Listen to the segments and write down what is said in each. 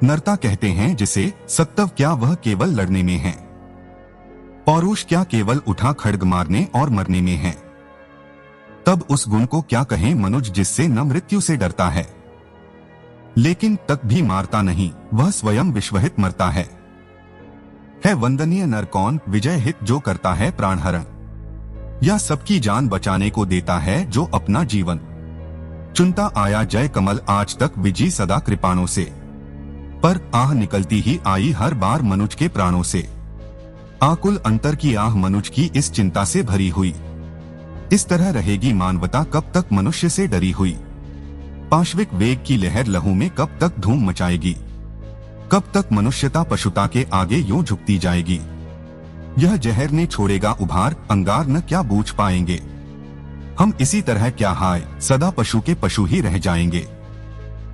नरता कहते हैं जिसे, सत्व क्या वह केवल लड़ने में है? पौरुष क्या केवल उठा खड्ग मारने और मरने में है? तब उस गुण को क्या कहें मनुज जिससे न मृत्यु से डरता है, लेकिन तक भी मारता नहीं, वह स्वयं विश्वहित मरता है वंदनीय नर कौन, विजय हित जो करता है प्राणहरण, या सबकी जान बचाने को देता है जो अपना जीवन चुनता आया जय कमल आज तक विजी सदा कृपाणों से, पर आह निकलती ही आई हर बार मनुज के प्राणों से। आकुल अंतर की आह मनुज की इस चिंता से भरी हुई, इस तरह रहेगी मानवता कब तक मनुष्य से डरी हुई? पाश्विक वेग की लहर लहू में कब तक धूम मचाएगी? कब तक मनुष्यता पशुता के आगे यूं झुकती जाएगी? यह जहर ने छोड़ेगा उभार, अंगार न क्या बूझ पाएंगे? हम इसी तरह क्या हाय, सदा पशु के पशु ही रह जाएंगे।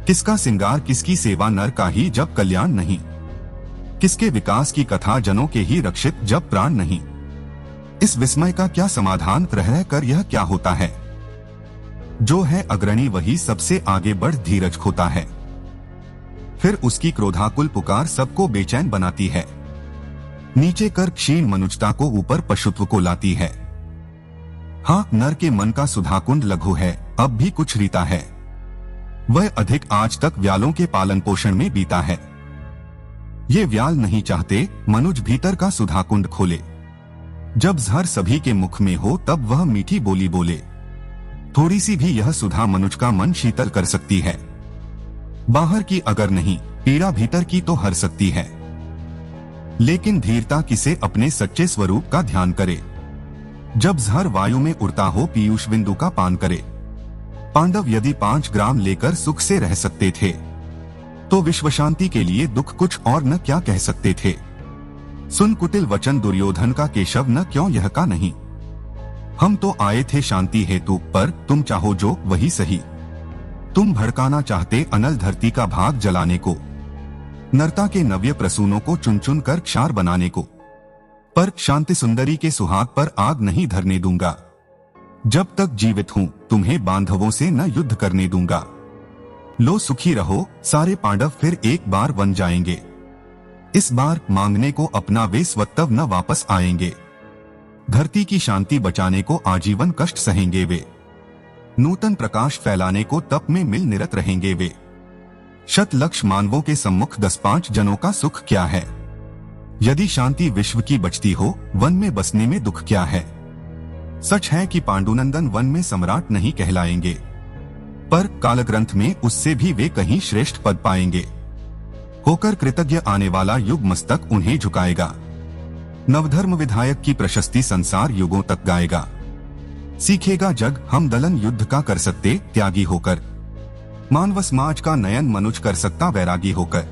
किसका सिंगार किसकी सेवा नर का ही जब कल्याण नहीं, किसके विकास की कथा जनों के ही रक्षित जब प्राण नहीं। इस विस्मय का क्या समाधान, रह रह कर यह क्या होता है? जो है अग्रणी वही सबसे आगे बढ़ धीरज खोता है, फिर उसकी क्रोधाकुल पुकार सबको बेचैन बनाती है। नीचे कर क्षीण मनुष्यता को ऊपर पशुत्व को लाती है। हाँ, नर के मन का सुधाकुंड लघु है, अब भी कुछ रीता है, वह अधिक आज तक व्यालों के पालन पोषण में बीता है। ये व्याल नहीं चाहते मनुज भीतर का सुधाकुंड खोले, जब जहर सभी के मुख में हो तब वह मीठी बोली बोले। थोड़ी सी भी यह सुधा मनुज का मन शीतल कर सकती है, बाहर की अगर नहीं, पीड़ा भीतर की तो हर सकती है। लेकिन धीरता किसे अपने सच्चे स्वरूप का ध्यान करे, जब जहर वायु में उड़ता हो पीयूष बिंदु का पान करे। पांडव यदि 5 ग्राम लेकर सुख से रह सकते थे, तो विश्व शांति के लिए दुख कुछ और न क्या कह सकते थे। सुन कुटिल वचन दुर्योधन का केशव न क्यों यह का नहीं, हम तो आए थे शांति हेतु, पर तुम चाहो जो वही सही। तुम भड़काना चाहते अनल धरती का भाग जलाने को, नरता के नव्य प्रसूनों को चुन चुन कर क्षार बनाने को, पर शांति सुंदरी के सुहाग पर आग नहीं धरने दूंगा। जब तक जीवित हूँ तुम्हें बांधवों से न युद्ध करने दूंगा। लो सुखी रहो, सारे पांडव फिर एक बार बन जाएंगे। इस बार मांगने को अपना वे स्वत्व न वापस आएंगे। धरती की शांति बचाने को आजीवन कष्ट सहेंगे वे, नूतन प्रकाश फैलाने को तप में मिल निरत रहेंगे वे। शत लक्ष मानवों के सम्मुख 10-5 जनों का सुख क्या है? यदि शांति विश्व की बचती हो, वन में बसने में दुख क्या है? सच है कि पांडुनंदन वन में सम्राट नहीं कहलाएंगे, पर कालग्रंथ में उससे भी वे कहीं श्रेष्ठ पद पाएंगे। होकर कृतज्ञ आने वाला युग मस्तक उन्हें झुकाएगा। नवधर्म विधायक की प्रशस्ति संसार युगों तक गाएगा। सीखेगा जग हम दलन युद्ध का कर सकते त्यागी होकर, मानव समाज का नयन मनुज कर सकता वैरागी होकर।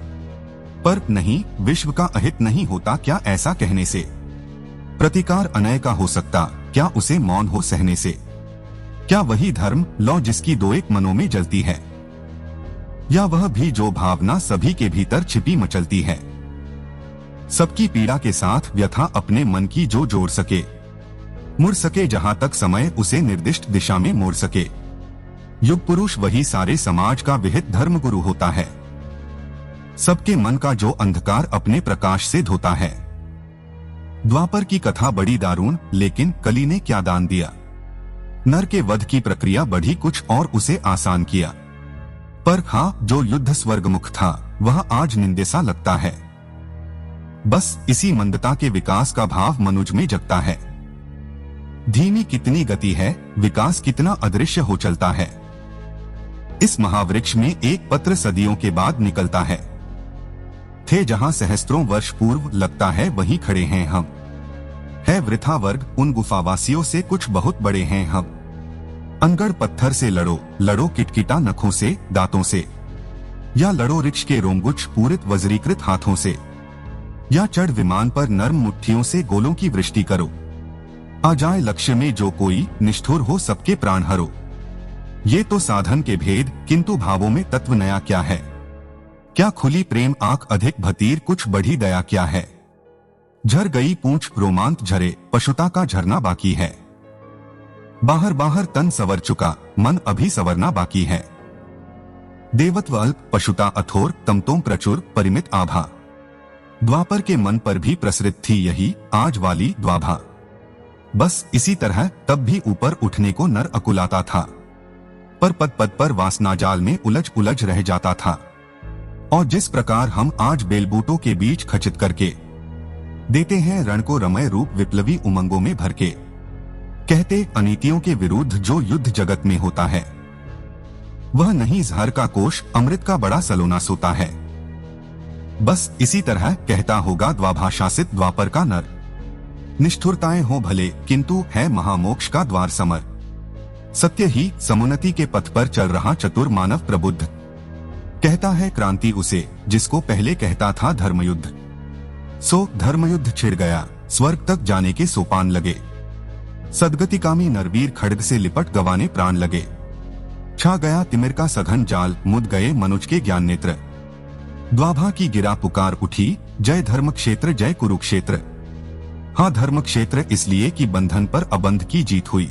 पर नहीं, विश्व का अहित नहीं होता क्या ऐसा कहने से? प्रतिकार अनय का हो सकता क्या उसे मौन हो सहने से? क्या वही धर्म लौ जिसकी दो एक मनों में जलती है, या वह भी जो भावना सभी के भीतर छिपी मचलती है? सबकी पीड़ा के साथ व्यथा अपने मन की जो जोड़ सके, मुड़ सके जहां तक समय उसे निर्दिष्ट दिशा में मोड़ सके। युग पुरुष वही सारे समाज का विहित धर्म गुरु होता है, सबके मन का जो अंधकार अपने प्रकाश से धोता है। द्वापर की कथा बड़ी दारुण, लेकिन कली ने क्या दान दिया? नर के वध की प्रक्रिया बढ़ी कुछ और उसे आसान किया, पर हाँ, जो युद्ध स्वर्गमुख था वह आज निंदे सा लगता है। बस इसी मंदता के विकास का भाव मनुज में जगता है। धीमी कितनी गति है, विकास कितना अदृश्य हो चलता है। इस महावृक्ष में एक पत्र सदियों के बाद निकलता है, थे जहां सहस्त्रों वर्ष पूर्व लगता है वहीं खड़े हैं हम। है वृथा वर्ग उन गुफावासियों से कुछ बहुत बड़े हैं हम। अनगढ़ पत्थर से लड़ो, लड़ो किटकिटा नखों से दांतों से, या लड़ो रिक्ष के रोमगुच्छ पूरित वज्रीकृत हाथों से, या चढ़ विमान पर नर्म मुट्ठियों से गोलों की वृष्टि करो। आ जाए लक्ष्य में जो कोई, निष्ठुर हो सबके प्राण हरो। ये तो साधन के भेद, किंतु भावों में तत्व नया क्या है? क्या खुली प्रेम आंख अधिक भतीर, कुछ बढ़ी दया क्या है? झर गई पूंछ रोमांच झरे, पशुता का झरना बाकी है। बाहर बाहर तन सवर चुका, मन अभी सवरना बाकी है। देवत्व अल्प, पशुता अथोर, तमतोम प्रचुर, परिमित आभा। द्वापर के मन पर भी प्रसरित थी यही आज वाली द्वाभा। बस इसी तरह तब भी ऊपर उठने को नर अकुलाता था, पर पद पद पर वासना जाल में उलझ उलझ रह जाता था। और जिस प्रकार हम आज बेलबूटों के बीच खचित करके देते हैं रण को रमय रूप विप्लवी उमंगों में भर के, कहते अनीतियों के विरुद्ध जो युद्ध जगत में होता है वह नहीं जहर का कोश अमृत का बड़ा सलोना सोता है। बस इसी तरह कहता होगा द्वाभाषासित द्वापर का नर। निष्ठुरताएं हो भले किंतु है महामोक्ष का द्वार समर। सत्य ही समुन्नति के पथ पर चल रहा चतुर मानव प्रबुद्ध, कहता है क्रांति उसे जिसको पहले कहता था धर्मयुद्ध। सो धर्मयुद्ध छिड़ गया, स्वर्ग तक जाने के सोपान लगे। सदगतिकामी नरवीर खड्ग से लिपट गवाने प्राण लगे। छा गया तिमिर का सघन जाल, मुद गए मनुज के ज्ञान नेत्र। द्वाभा की गिरा पुकार उठी, जय धर्म क्षेत्र जय कुरुक्षेत्र। हाँ धर्म क्षेत्र इसलिए कि बंधन पर अबंध की जीत हुई।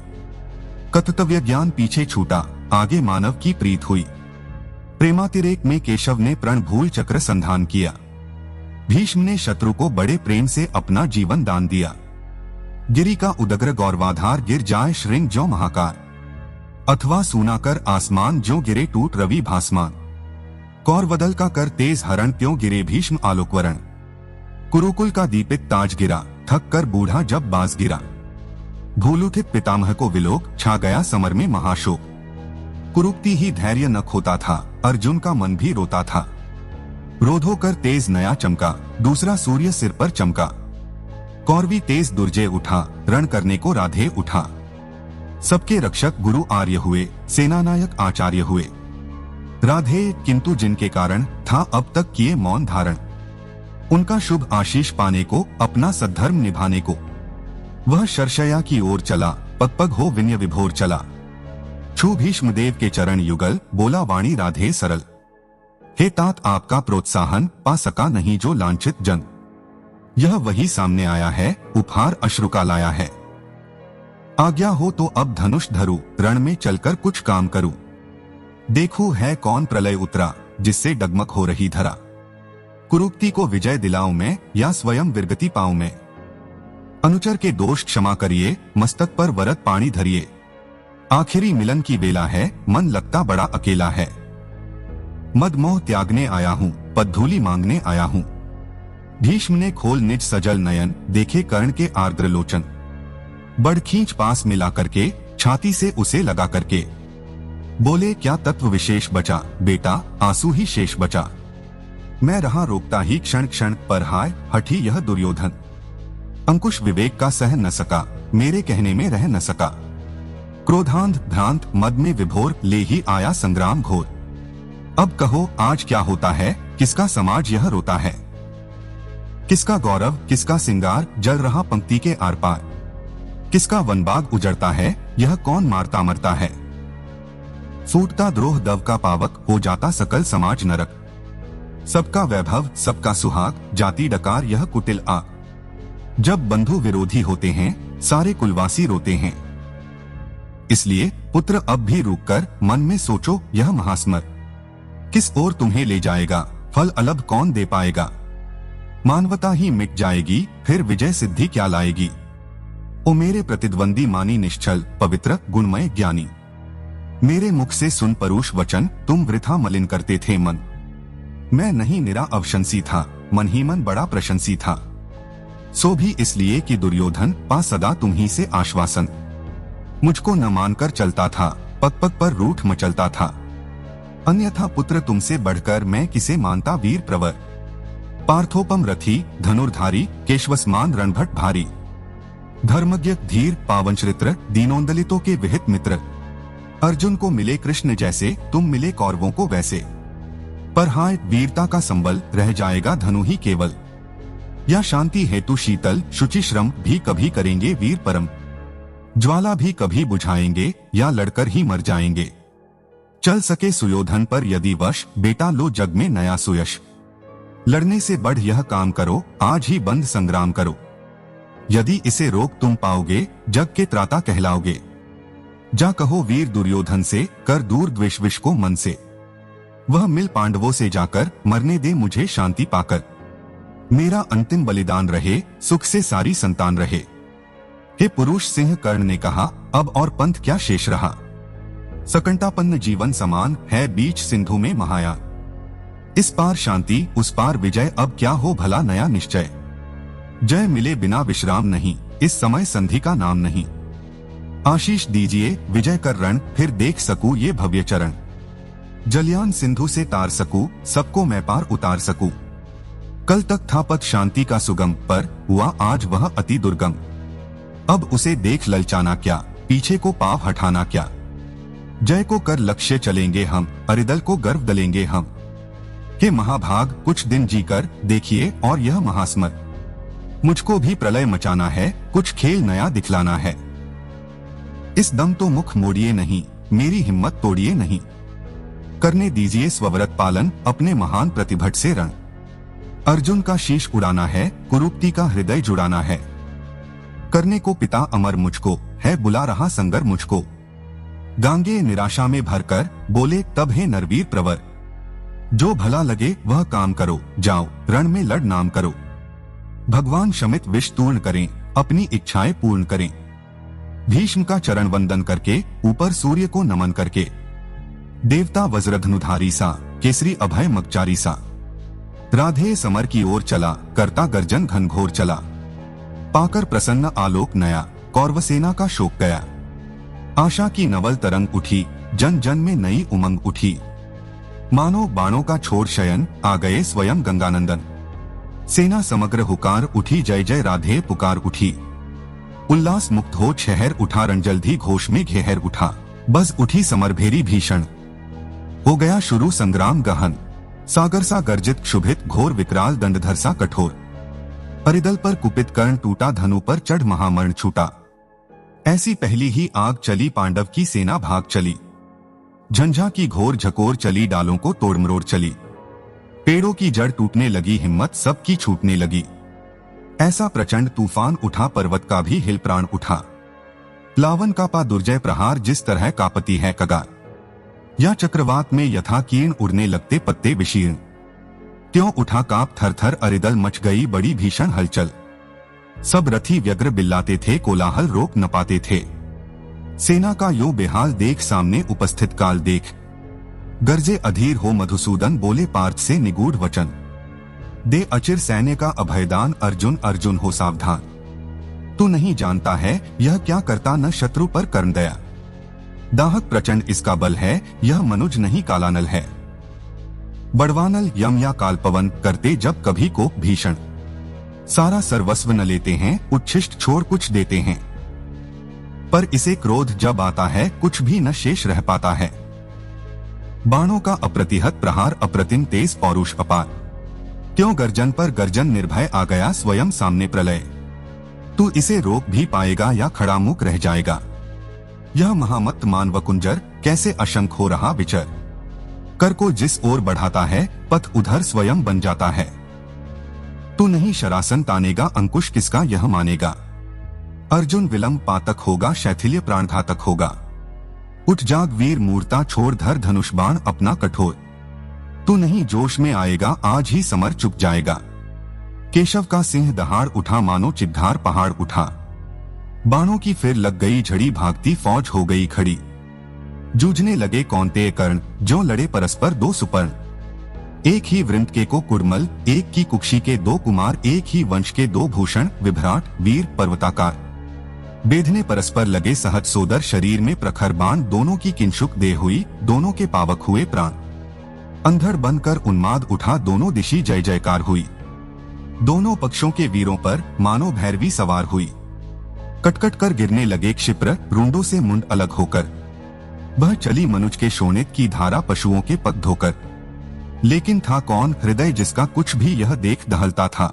कर्तव्य ज्ञान पीछे छूटा, आगे मानव की प्रीत हुई। प्रेमातिरेक में केशव ने प्रण भूल चक्र संधान किया। भीष्म ने शत्रु को बड़े प्रेम से अपना जीवन दान दिया। गिरी का उदग्र गौरवाधार गिर जाए श्रृंग जो महाकार, अथवा सूना कर आसमान जो गिरे टूट रवि भासमान। कौरवदल का कर तेज हरण क्यों गिरे भीष्म आलोकवरण। कुरुकुल का दीपित ताज गिरा, थक कर बूढ़ा जब बाज गिरा। भूल उठित पितामह को विलोक, छा गया समर में महाशोक। कुरुक्ति ही धैर्य न खोता था, अर्जुन का मन भी रोता था। रोधो कर तेज नया चमका, दूसरा सूर्य सिर पर चमका। कौरवी तेज दुर्जय उठा, रण करने को राधे उठा। सबके रक्षक गुरु आर्य हुए, सेनानायक आचार्य हुए। राधे किंतु जिनके कारण था अब तक किए मौन धारण। उनका शुभ आशीष पाने को, अपना सद्धर्म निभाने को, वह शर्षया की ओर चला, पग पग हो विनय विभोर चला। छू भीष्मदेव के चरण युगल, बोला वाणी राधे सरल। हे तात आपका प्रोत्साहन, पा सका नहीं जो लांछित जन। यह वही सामने आया है, उपहार अश्रु का लाया है। आज्ञा हो तो अब धनुष धरूं, रण में चलकर कुछ काम करूं। देखूं है कौन प्रलय उतरा, जिससे डगमग हो रही धरा। कुरुक्ति को विजय दिलाऊं मैं, या स्वयं विरगति पाऊं मैं। अनुचर के दोष क्षमा करिए, मस्तक पर वरद पानी धरिए। आखिरी मिलन की बेला है, मन लगता बड़ा अकेला है। मद मोह त्यागने आया हूँ, पद्धूली मांगने आया हूँ। भीष्म ने खोल निज सजल नयन, देखे कर्ण के आर्द्र लोचन। बड़ खींच पास मिला करके, छाती से उसे लगा करके। बोले क्या तत्व विशेष बचा, बेटा आंसू ही शेष बचा। मैं रहा रोकता ही क्षण क्षण, पर हाय हठी यह दुर्योधन। अंकुश विवेक का सह न सका, मेरे कहने में रह न सका। क्रोधांध भ्रांत मद में विभोर, ले ही आया संग्राम घोर। अब कहो आज क्या होता है, किसका समाज यह रोता है। किसका गौरव किसका सिंगार, जल रहा पंक्ति के आर पार। किसका वनबाग उजड़ता है, यह कौन मारता मरता है। फूटता द्रोह दव का पावक, हो जाता सकल समाज नरक। सबका वैभव सबका सुहाग, जाति डकार यह कुटिल आग। जब बंधु विरोधी होते हैं, सारे कुलवासी रोते हैं। इसलिए पुत्र अब भी रुककर मन में सोचो यह महास्मर। किस ओर तुम्हें ले जाएगा, फल अलग कौन दे पाएगा। मानवता ही मिट जाएगी, फिर विजय सिद्धि क्या लाएगी। ओ मेरे प्रतिद्वंदी मानी निश्चल, पवित्र गुणमय ज्ञानी। मेरे मुख से सुन परुष वचन, तुम वृथा मलिन करते थे मन। मैं नहीं निरा अवशंसी था, मन ही मन बड़ा प्रशंसी था। सो भी इसलिए कि दुर्योधन पा सदा तुम्ही से आश्वासन। मुझको न मानकर चलता था, पग पग पर रूठ मचलता था। अन्यथा पुत्र तुमसे बढ़कर मैं किसे मानता वीर प्रवर। पार्थोपम रथी धनुर्धारी, केशवसमान रणभट भारी। धर्मज्ञ धीर पावन चरित्र, दीनोंदलितों के विहित मित्र। अर्जुन को मिले कृष्ण जैसे, तुम मिले कौरवों को वैसे। पर हाय वीरता का संबल, रह जाएगा धनु ही केवल। या शांति हेतु शीतल शुचि श्रम भी कभी करेंगे वीर परम। ज्वाला भी कभी बुझाएंगे, या लड़कर ही मर जाएंगे। चल सके सुयोधन पर यदि वश, बेटा लो जग में नया सुयश। लड़ने से बढ़ यह काम करो, आज ही बंद संग्राम करो। यदि इसे रोक तुम पाओगे, जग के त्राता कहलाओगे। जा कहो वीर दुर्योधन से, कर दूर द्वेष विष को मन से। वह मिल पांडवों से जाकर मरने दे मुझे शांति पाकर। मेरा अंतिम बलिदान रहे, सुख से सारी संतान रहे। हे पुरुष सिंह कर्ण ने कहा, अब और पंथ क्या शेष रहा। सकंटापन्न जीवन समान है बीच सिंधु में महायान। इस पार शांति उस पार विजय, अब क्या हो भला नया निश्चय। जय मिले बिना विश्राम नहीं, इस समय संधि का नाम नहीं। आशीष दीजिए विजय कर रण, फिर देख सकूं ये भव्य चरण। जलयान सिंधु से तार सकूं, सबको मैं पार उतार सकूं। कल तक था पथ शांति का सुगम, पर हुआ आज वह अति दुर्गम। अब उसे देख ललचाना क्या, पीछे को पाव हटाना क्या। जय को कर लक्ष्य चलेंगे हम, अरिदल को गर्व दलेंगे हम। हे महाभाग कुछ दिन जीकर देखिए और यह महास्मर। मुझको भी प्रलय मचाना है, कुछ खेल नया दिखलाना है। इस दम तो मुख मोड़िए नहीं, मेरी हिम्मत तोड़िए नहीं। करने दीजिए स्वव्रत पालन, अपने महान प्रतिभट से रण। अर्जुन का शीश उड़ाना है, कुरूपति का हृदय जुड़ाना है। करने को पिता अमर मुझको है, बुला रहा संगर मुझको। गांगे निराशा में भरकर बोले तब है नरवीर प्रवर। जो भला लगे वह काम करो, जाओ रण में लड़ नाम करो। भगवान शमित विष तूर्ण करें, अपनी इच्छाएं पूर्ण करें। भीष्म का चरण वंदन करके, ऊपर सूर्य को नमन करके। देवता वज्रधनुधारी सा, केसरी अभय मगचारी सा। राधे समर की ओर चला, करता गर्जन घनघोर चला। पाकर प्रसन्न आलोक नया, कौरवसेना का शोक गया। आशा की नवल तरंग उठी, जन जन में नई उमंग उठी। मानो बाणों का छोड़ शयन, आ गए स्वयं गंगानंदन। सेना समग्र हुकार उठी, जय जय राधे पुकार उठी। उल्लास मुक्त हो शहर उठा, रणजल्दी घोष में घेहर उठा। बस उठी समरभेरी भीषण, हो गया शुरू संग्राम गहन। सागर सा गर्जित क्षुभित, घोर विकराल दंडधर सा कठोर। परिदल पर कुपित कर्ण टूटा, धनु पर चढ़ महामरण छूटा। ऐसी पहली ही आग चली, पांडव की सेना भाग चली। झंझा की घोर झकोर चली, डालों को तोड़ मरोड़ चली। पेड़ों की जड़ टूटने लगी, हिम्मत सबकी छूटने लगी। ऐसा प्रचंड तूफान उठा, पर्वत का भी हिल प्राण उठा। लावन का पा दुर्जय प्रहार, जिस तरह कापती है कगार। या चक्रवात में यथा कीर्ण उड़ने लगते पत्ते विशीर्ण। त्यों उठा कांप थर थर, अरिदल मच गई बड़ी भीषण हलचल। सब रथी व्यग्र बिल्लाते थे, कोलाहल रोक न पाते थे। सेना का यूं बेहाल देख, सामने उपस्थित काल देख। गर्जे अधीर हो मधुसूदन, बोले पार्थ से निगूढ़ वचन। दे अचिर सैन्य का अभयदान, अर्जुन अर्जुन हो सावधान। तू नहीं जानता है यह क्या करता, न शत्रु पर कर्ण दया। दाहक प्रचंड इसका बल है, यह मनुज नहीं कालानल है। बड़वानल यम या कालपवन, करते जब कभी को भीषण। सारा सर्वस्व न लेते हैं, उच्छिष्ट छोड़ कुछ देते हैं। पर इसे क्रोध जब आता है, कुछ भी न शेष रह पाता है। बाणों का अप्रतिहत प्रहार, अप्रतिम तेज पौरुष अपार। त्यों गर्जन पर गर्जन निर्भय, आ गया स्वयं सामने प्रलय। तू इसे रोक भी पाएगा या खड़ा मुक रह जाएगा। यह महामत मानव कुंजर, कैसे अशंक हो रहा विचर। कर को जिस ओर बढ़ाता है, पथ उधर स्वयं बन जाता है। तू नहीं शरासन तानेगा, अंकुश किसका यह मानेगा। अर्जुन विलंब पातक होगा, शैथिल्य प्राणघातक होगा। उठ जाग वीर मूर्ता, छोड़ धर धनुष बाण अपना कठोर। तू नहीं जोश में आएगा, आज ही समर चुक जाएगा। केशव का सिंह दहाड़ उठा, मानो चिद्धार पहाड़ उठा। बाणों की फिर लग गई झड़ी, भागती फौज हो गई खड़ी। जूझने लगे कौन्तेय कर्ण, जो लड़े परस्पर दो सुपर्ण। एक ही वृंत के को कुड़मल, एक की कुक्षी के दो कुमार। एक ही वंश के दो भूषण, विभ्राट वीर पर्वताकार। बेधने परस्पर लगे सहज सोदर, शरीर में प्रखर बाण। दोनों की किंशुक देह हुई, दोनों के पावक हुए प्राण। अंधड़ बनकर उन्माद उठा, दोनों दिशी जय जयकार हुई। दोनों पक्षों के वीरों पर मानो भैरवी सवार हुई। कटकट कर गिरने लगे क्षिप्र, रूंडों से मुंड अलग होकर। वह चली मनुज के शोणित की धारा, पशुओं के पग धोकर। लेकिन था कौन हृदय जिसका कुछ भी यह देख दहलता था।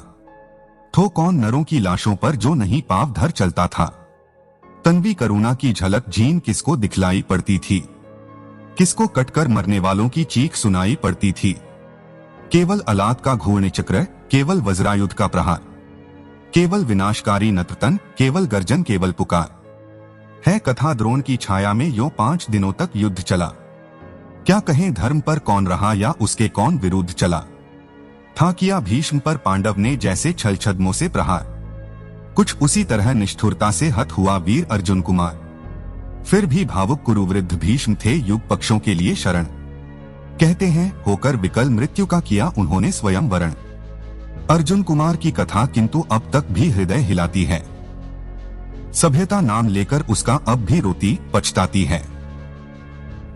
थो कौन नरों की लाशों पर, जो नहीं पाव धर चलता था। तन्वी करुणा की झलक झीन किसको दिखलाई पड़ती थी। किसको कटकर मरने वालों की चीख सुनाई पड़ती थी। केवल अलात का घूर्णि चक्र, केवल वज्रायुध का प्रहार। केवल विनाशकारी नर्तन, केवल गर्जन, केवल पुकार। है कथा द्रोण की छाया में, यो 5 दिनों तक युद्ध चला। क्या कहें, धर्म पर कौन रहा या उसके कौन विरुद्ध चला। था किया भीष्म पर पांडव ने जैसे छल छद्मों से प्रहार, कुछ उसी तरह निष्ठुरता से हत हुआ वीर अर्जुन कुमार। फिर भी भावुक कुरुवृद्ध भीष्म थे युग पक्षों के लिए शरण। कहते हैं होकर विकल मृत्यु का किया उन्होंने स्वयं वरण। अर्जुन कुमार की कथा किंतु अब तक भी हृदय हिलाती है। सभ्यता नाम लेकर उसका अब भी रोती पछताती है।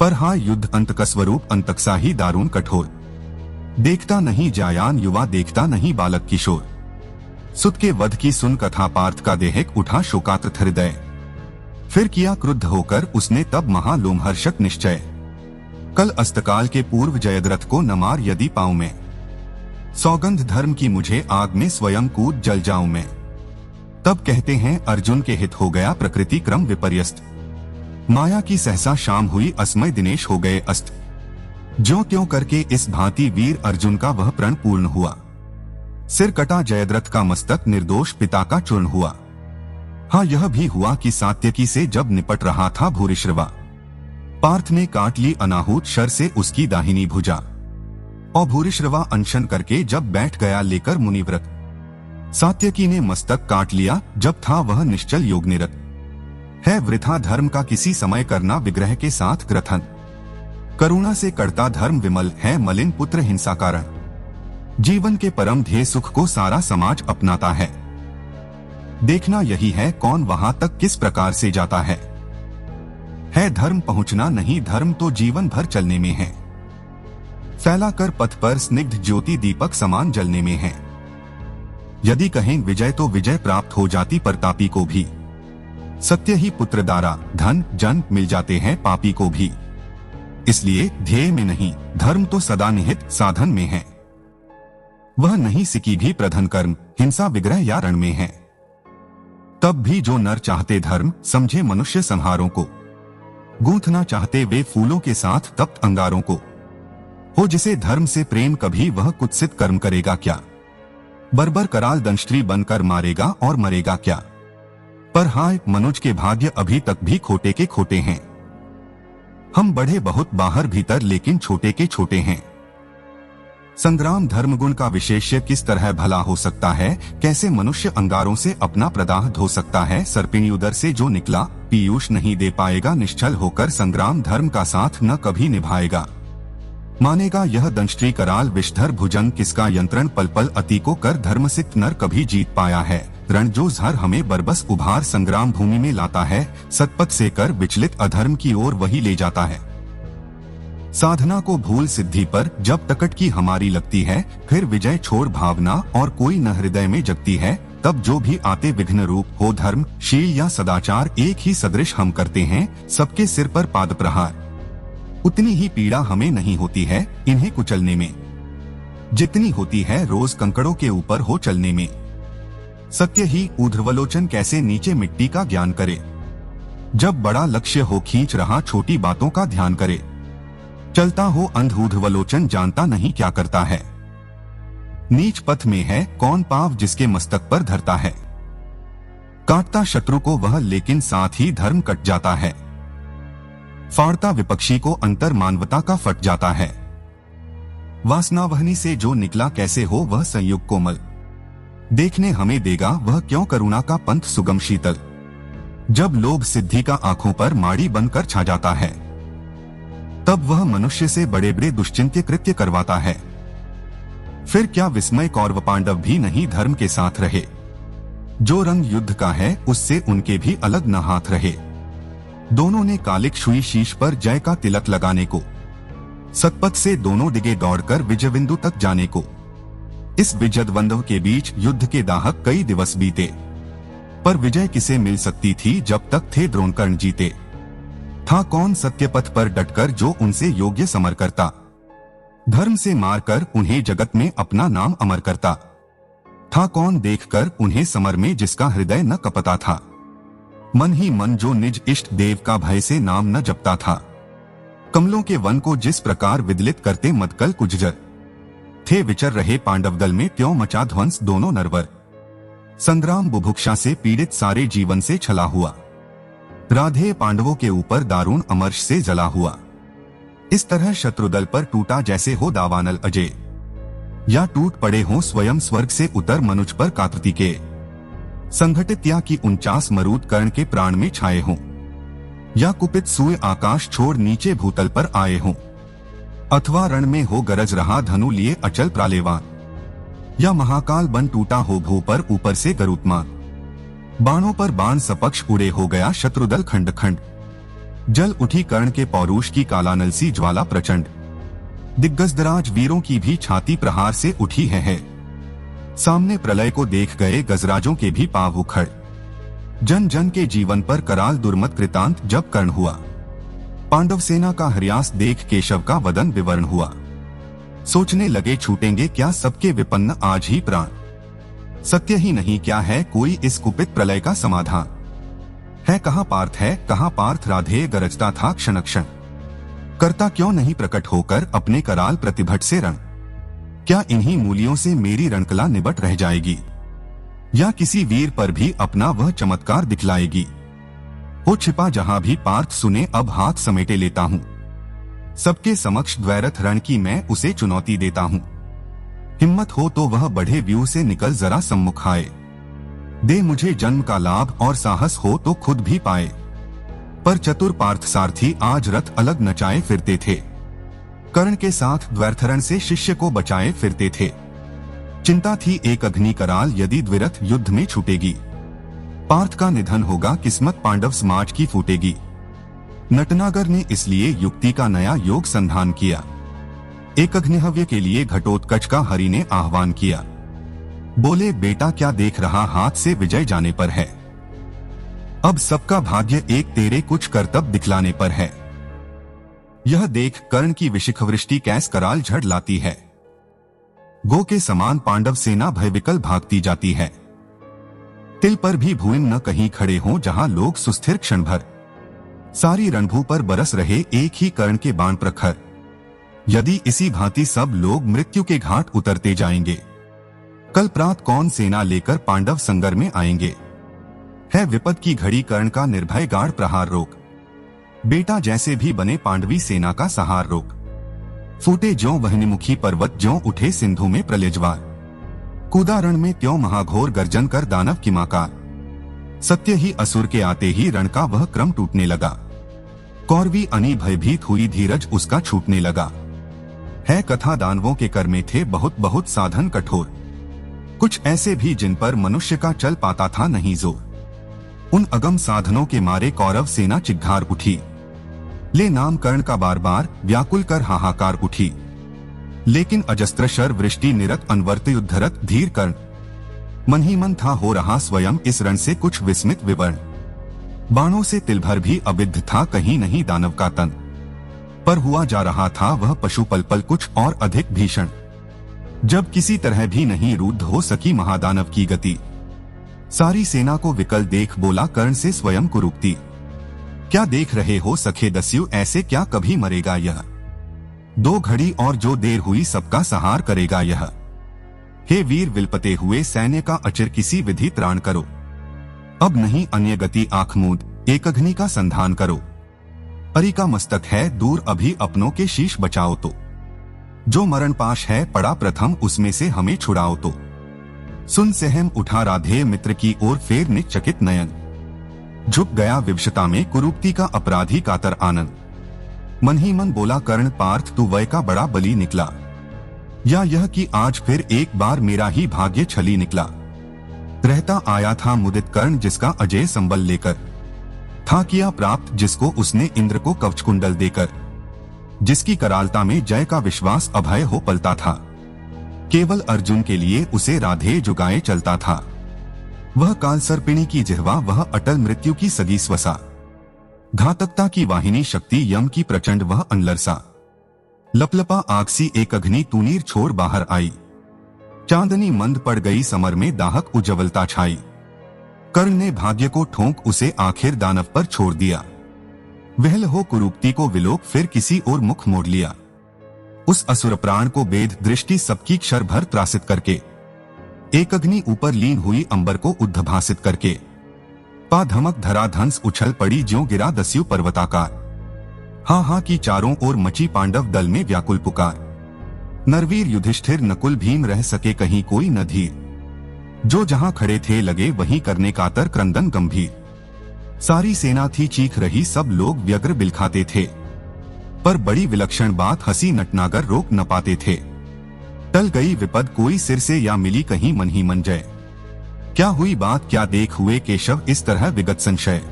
पर हाँ, युद्ध अंत का स्वरूप अंतकसा ही दारुण कठोर। देखता नहीं जायान युवा, देखता नहीं बालक किशोर। सुत के वध की सुन कथा पार्थ का देहक उठा शोकातृत हृदय। फिर किया क्रुद्ध होकर उसने तब महालोमहर्षक निश्चय, कल अस्तकाल के पूर्व जयद्रथ को न मार यदि पाऊं मैं। सौगंध धर्म की मुझे आग में स्वयं कूद जल जाऊं मैं। तब कहते हैं अर्जुन के हित हो गया प्रकृति क्रम विपर्यस्त। माया की सहसा शाम हुई अस्मय दिनेश हो गए अस्त। ज्यों त्यों करके इस भांति वीर अर्जुन का वह प्रण पूर्ण हुआ। सिर कटा जयद्रथ का मस्तक निर्दोष पिता का चूर्ण हुआ। हाँ, यह भी हुआ कि सात्यकी से जब निपट रहा था भूरिश्रवा, पार्थ ने काट ली अनाहूत शर से उसकी दाहिनी भुजा। और भूरिश्रवा अनशन करके जब बैठ गया लेकर मुनिव्रत, सात्यकी ने मस्तक काट लिया जब था वह निश्चल योग निरत। है वृथा धर्म का किसी समय करना विग्रह के साथ ग्रथन, करुणा से करता धर्म विमल है मलिन पुत्र हिंसा कारण। जीवन के परम ध्येय सुख को सारा समाज अपनाता है। देखना यही है कौन वहां तक किस प्रकार से जाता है। धर्म पहुंचना नहीं, धर्म तो जीवन भर चलने में है। फैला कर पथ पर स्निग्ध ज्योति दीपक समान जलने में है। यदि कहें विजय तो विजय प्राप्त हो जाती परतापी को भी। सत्य ही पुत्र दारा धन जन मिल जाते हैं पापी को भी। इसलिए ध्येय में नहीं, धर्म तो सदा निहित साधन में है। वह नहीं सिकी भी प्रधन कर्म, हिंसा विग्रह या रण में है। तब भी जो नर चाहते धर्म, समझे मनुष्य संहारों को। गूंथना चाहते वे फूलों के साथ तप्त अंगारों को। हो जिसे धर्म से प्रेम कभी वह कुत्सित कर्म करेगा क्या। बर्बर कराल दंष्ट्री बनकर मारेगा और मरेगा क्या। पर हाय, मनुज के भाग्य अभी तक भी खोटे के खोटे हैं। हम बढ़े बहुत बाहर भीतर लेकिन छोटे के छोटे हैं। संग्राम धर्मगुण का विशेष्य किस तरह भला हो सकता है। कैसे मनुष्य अंगारों से अपना प्रदाह धो सकता है। सर्पिणी उदर से जो निकला पीयूष नहीं दे पाएगा। निश्चल होकर संग्राम धर्म का साथ न कभी निभाएगा। मानेगा यह दंष्ट्री कराल विषधर भुजंग किसका यंत्रण पल पल अति को कर धर्मसिक्त नर कभी जीत पाया है। रण जो झर हमें बरबस उभार संग्राम भूमि में लाता है। सतपथ से कर विचलित अधर्म की ओर वही ले जाता है। साधना को भूल सिद्धि पर जब तकट की हमारी लगती है। फिर विजय छोड़ भावना और कोई न हृदय में जगती है। तब जो भी आते विघ्न रूप हो धर्म शील या सदाचार एक ही सदृश हम करते हैं। सबके सिर पर पाद प्रहार, उतनी ही पीड़ा हमें नहीं होती है इन्हें कुचलने में, जितनी होती है रोज कंकड़ों के ऊपर हो चलने में। सत्य ही ऊर्ध्वलोचन कैसे नीचे मिट्टी का ज्ञान करे। जब बड़ा लक्ष्य हो खींच रहा छोटी बातों का ध्यान करे। चलता हो अंध ऊर्ध्वलोचन जानता नहीं क्या करता है। नीच पथ में है कौन पाव जिसके मस्तक पर धरता है। काटता शत्रु को वह लेकिन साथ ही धर्म कट जाता है। फाड़ता विपक्षी को अंतर मानवता का फट जाता है। वासनावहनी से जो निकला कैसे हो वह संयुग कोमल। देखने हमें देगा वह क्यों करुणा का पंथ सुगम शीतल। जब लोभ सिद्धि का आंखों पर माड़ी बनकर छा जाता है। तब वह मनुष्य से बड़े बड़े दुश्चिंत्य कृत्य करवाता है। फिर क्या विस्मय कौरव पांडव भी नहीं धर्म के साथ रहे। जो रंग युद्ध का है उससे उनके भी अलग न हाथ रहे। दोनों ने कालिक छुई शीश पर जय का तिलक लगाने को। सतपथ से दोनों डिगे दौड़कर विजय बिंदु तक जाने को। इस विजयद्वंद्व के बीच युद्ध के दाहक कई दिवस बीते। पर विजय किसे मिल सकती थी जब तक थे द्रोणकर्ण जीते। था कौन सत्य पथ पर डटकर जो उनसे योग्य समर करता। धर्म से मारकर उन्हें जगत में अपना नाम अमर करता। था कौन देखकर उन्हें समर में जिसका हृदय न कपता था। मन ही मन जो निज इष्ट देव का भय से नाम न जपता था। कमलों के वन को जिस प्रकार विदलित करते मदकल कुजर थे विचर रहे पांडव दल में त्यों मचा ध्वंस दोनों नरवर। संग्राम बुभुक्षा से पीड़ित सारे जीवन से छला हुआ। राधे पांडवों के ऊपर दारुण अमर्ष से जला हुआ। इस तरह शत्रुदल पर टूटा जैसे हो दावानल अजय, या टूट पड़े हों स्वयं स्वर्ग से उतर मनुज पर कार्तिकेय संघटित, या कि 49 मरूद कर्ण के प्राण में छाए हों, या कुपित सूर्य आकाश छोड़ नीचे भूतल पर आए हों, अथवा रण में हो गरज रहा धनु लिए अचल प्रालेवान, या महाकाल बन टूटा हो भू पर ऊपर से गरुत्मान, बाणों पर बाण सपक्ष उड़े हो गया शत्रुदल खंड खंड, जल उठी कर्ण के पौरुष की कालानल सी ज्वाला प्रचंड, दिग्गजदराज वीरों की भी छाती प्रहार से उठी है। सामने प्रलय को देख गए गजराजों के भी पांव उखड़, जन जन के जीवन पर कराल दुर्मत कृतांत जब कर्ण हुआ, पांडव सेना का हर्यास देख केशव का वदन विवर्ण हुआ, सोचने लगे छूटेंगे क्या सबके विपन्न आज ही प्राण, सत्य ही नहीं क्या है कोई इस कुपित प्रलय का समाधान, है कहाँ पार्थ राधेय गरजता था क्षण क्षण, करता क्यों नहीं प्रकट होकर अपने कराल प्रतिभट से रण, क्या इन्हीं मूलियों से मेरी रणकला निबट रह जाएगी, या किसी वीर पर भी अपना वह चमत्कार दिखलाएगी, हो छिपा जहां भी पार्थ सुने अब हाथ समेटे लेता हूं, सबके समक्ष द्वैरथ रण की मैं उसे चुनौती देता हूं, हिम्मत हो तो वह बढ़े व्यू से निकल जरा सम्मुख आए, दे मुझे जन्म का लाभ और साहस हो तो खुद भी पाए, पर चतुर पार्थ सारथी आज रथ अलग नचाए फिरते थे, कर्ण के साथ द्वैर्थरण से शिष्य को बचाए फिरते थे, चिंता थी एक अग्नि कराल यदि द्विरथ युद्ध में छूटेगी, पार्थ का निधन होगा किस्मत पांडव समाज की फूटेगी, नटनागर ने इसलिए युक्ति का नया योग संधान किया, एक अग्निहव्य के लिए घटोत्कच का हरि ने आह्वान किया, बोले बेटा क्या देख रहा हाथ से विजय जाने पर है, अब सबका भाग्य एक तेरे कुछ करतब दिखलाने पर है, यह देख कर्ण की विशिखवृष्टि कैस कराल झड़ लाती है, गो के समान पांडव सेना भयविकल भागती जाती है, तिल पर भी भूइन न कहीं खड़े हों जहां लोग सुस्थिर क्षण भर, सारी रणभू पर बरस रहे एक ही कर्ण के बाण प्रखर, यदि इसी भांति सब लोग मृत्यु के घाट उतरते जाएंगे, कल प्रात कौन सेना लेकर पांडव संगर में आएंगे, है विपद की घड़ी कर्ण का निर्भय गाढ़ प्रहार रोक, बेटा जैसे भी बने पांडवी सेना का सहार रोक, फूटे ज्यों वहनिमुखी पर्वत ज्यों उठे सिंधु में प्रलयज्वार, कूदा रण में त्यों महाघोर गर्जन कर दानव की माकार, सत्य ही असुर के आते ही रण का वह क्रम टूटने लगा, कौरवी अनी भयभीत हुई धीरज उसका छूटने लगा, है कथा दानवों के कर में थे बहुत बहुत साधन कठोर, कुछ ऐसे भी जिन पर मनुष्य का चल पाता था नहीं जोर, उन अगम साधनों के मारे कौरव सेना चिघार उठी, ले नाम कर्ण का बार बार व्याकुल कर हाहाकार उठी, लेकिन अजस्त्र शर वृष्टि निरत अनवर्त युद्धरत धीर कर्ण, मन ही मन था हो रहा स्वयं इस रण से कुछ विस्मित विवर्ण, बाणों से तिलभर भी अबिद्ध था कहीं नहीं दानव का तन, पर हुआ जा रहा था वह पशु पल कुछ और अधिक भीषण, जब किसी तरह भी नहीं रुद्ध हो सकी महादानव की गति, सारी सेना को विकल देख बोला कर्ण से स्वयं कुरूपती, क्या देख रहे हो सखे दस्यु ऐसे क्या कभी मरेगा यह, दो घड़ी और जो देर हुई सबका सहार करेगा यह, हे वीर विलपते हुए सैन्य का अचिर किसी विधि त्राण करो, अब नहीं अन्य गति आंख मूंद एक अग्नि का संधान करो, अरि का मस्तक है दूर अभी अपनों के शीश बचाओ तो, जो मरण पाश है पड़ा प्रथम उसमें से हमें छुड़ाओ तो, सुन सहम उठा राधेय मित्र की ओर फेर निचकित नयन, झुक गया विवशता में कुरूपती का अपराधी कातर आनंद, मन ही मन बोला कर्ण पार्थ तू वय का बड़ा बली निकला, या यह कि आज फिर एक बार मेरा ही भाग्य छली निकला, रहता आया था मुदित कर्ण जिसका अजय संबल लेकर, था किया प्राप्त जिसको उसने इंद्र को कवच कुंडल देकर, जिसकी करालता में जय का विश्वास अभय हो पलता था, केवल अर्जुन के लिए उसे राधे जुगाए चलता था, वह काल सर्पिणी की जिह्वा वह अटल मृत्यु की सगी स्वसा, घातकता की वाहिनी शक्ति यम की प्रचंड वह अनलरसा, लपलपा आग सी एक अग्नि तूनीर छोड़ बाहर आई, चांदनी मंद पड़ गई समर में दाहक उज्ज्वलता छाई, कर्ण ने भाग्य को ठोंक उसे आखिर दानव पर छोड़ दिया, वहल हो कुरूपती को विलोक फिर किसी और मुख मोड़ लिया, उस असुर प्राण को बेद दृष्टि सबकी क्षर भर त्रासित करके, एक अग्नि ऊपर लीन हुई अंबर को उद्धभासित करके, पा धमक धरा धंस उछल पड़ी ज्यों गिरा दस्यु पर्वताकार, हाँ हाँ की चारों ओर मची पांडव दल में व्याकुल पुकार। नरवीर युधिष्ठिर नकुल भीम रह सके कहीं कोई न धीर। जो जहां खड़े थे लगे वहीं करने कातर क्रंदन गंभीर। सारी सेना थी चीख रही, सब लोग व्यग्र बिलखाते थे, पर बड़ी विलक्षण बात हंसी नटनागर रोक न पाते थे। टल गई विपद कोई सिर से या मिली कहीं मन ही मन जय। क्या हुई बात क्या देख हुए केशव इस तरह विगत संशय।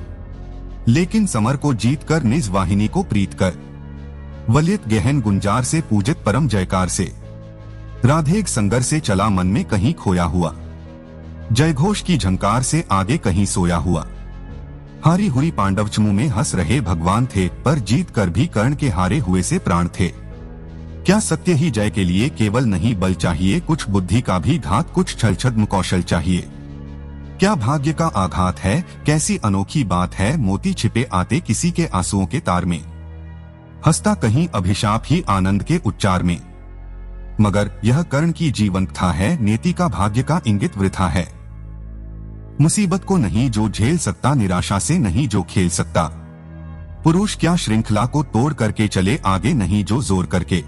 लेकिन समर को जीत कर निज वाहिनी को प्रीत कर, वलियत गहन गुंजार से पूजित परम जयकार से। राधेग संगर से चला मन में कहीं खोया हुआ, जयघोष की झंकार से आगे कहीं सोया हुआ। हारी हुई पांडव चमू में हंस रहे भगवान थे, पर जीत कर भी कर्ण के हारे हुए से प्राण थे। क्या सत्य ही जय के लिए केवल नहीं बल चाहिए, कुछ बुद्धि का भी घात, कुछ छल छद्म कौशल चाहिए। क्या भाग्य का आघात है, कैसी अनोखी बात है, मोती छिपे आते किसी के आंसुओं के तार में, हंसता कहीं अभिशाप ही आनंद के उच्चार में। मगर यह कर्ण की जीवंतता है, नीति का भाग्य का इंगित वृथा है। मुसीबत को नहीं जो झेल सकता, निराशा से नहीं जो खेल सकता। पुरुष क्या श्रृंखला को तोड़ करके चले आगे, नहीं जो जोर करके